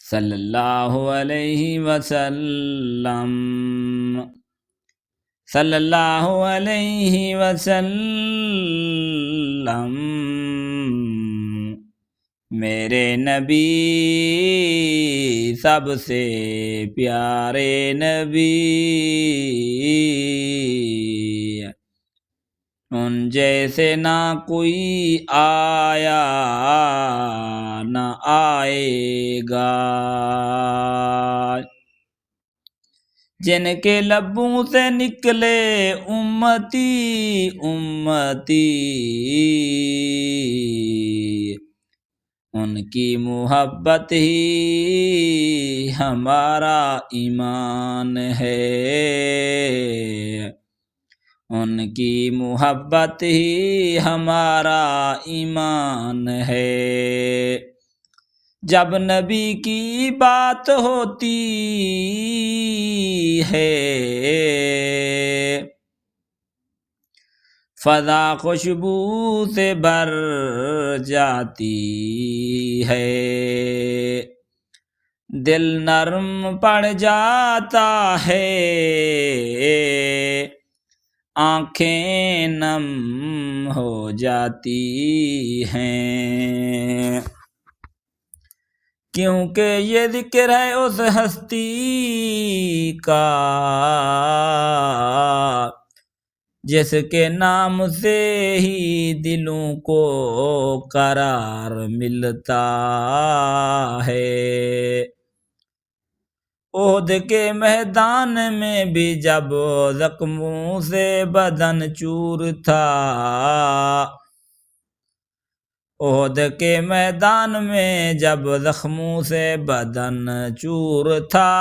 صلی اللہ علیہ وسلم، صلی اللہ علیہ وسلم، میرے نبی سب سے پیارے نبی، ان جیسے نہ کوئی آیا نہ آئے گا، جن کے لبوں سے نکلے امتی امتی، ان کی محبت ہی ہمارا ایمان ہے، ان کی محبت ہی ہمارا ایمان ہے۔ جب نبی کی بات ہوتی ہے فضا خوشبو سے بھر جاتی ہے، دل نرم پڑ جاتا ہے، آنکھیں نم ہو جاتی ہیں، کیونکہ یہ ذکر ہے اس ہستی کا جس کے نام سے ہی دلوں کو قرار ملتا ہے۔ احد کے میدان میں بھی جب زخموں سے بدن چور تھا، احد کے میدان میں جب زخموں سے بدن چور تھا،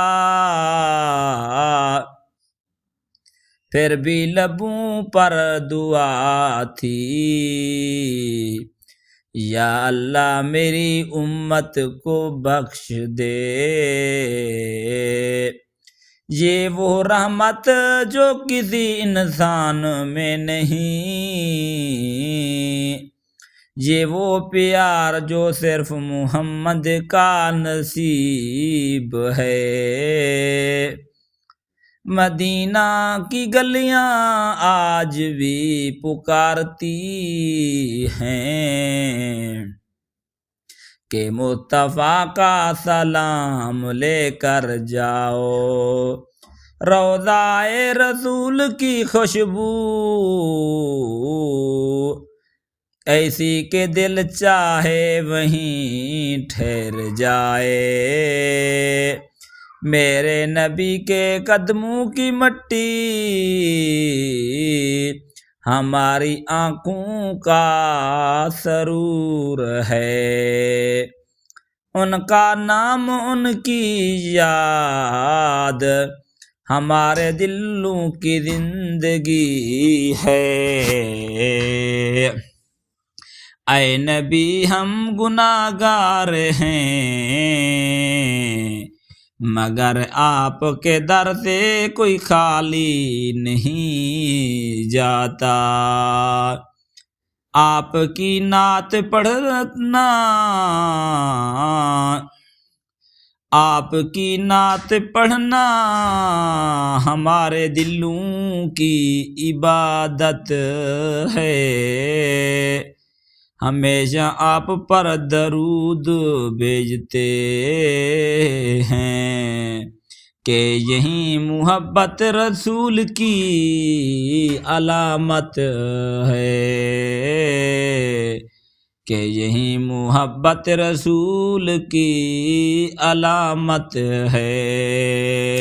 پھر بھی لبوں پر دعا تھی، یا اللہ میری امت کو بخش دے۔ یہ وہ رحمت جو کسی انسان میں نہیں، یہ وہ پیار جو صرف محمد کا نصیب ہے۔ مدینہ کی گلیاں آج بھی پکارتی ہیں کہ مصطفیٰ کا سلام لے کر جاؤ، روضہ رسول کی خوشبو ایسی کہ دل چاہے وہیں ٹھہر جائے، میرے نبی کے قدموں کی مٹی ہماری آنکھوں کا سرور ہے، ان کا نام ان کی یاد ہمارے دلوں کی زندگی ہے۔ اے نبی ہم گناہگار ہیں، مگر آپ کے در سے کوئی خالی نہیں جاتا، آپ کی نعت پڑھنا، آپ کی نعت پڑھنا ہمارے دلوں کی عبادت ہے، ہمیشہ آپ پر درود بھیجتے ہیں کہ یہی محبت رسول کی علامت ہے، کہ یہی محبت رسول کی علامت ہے۔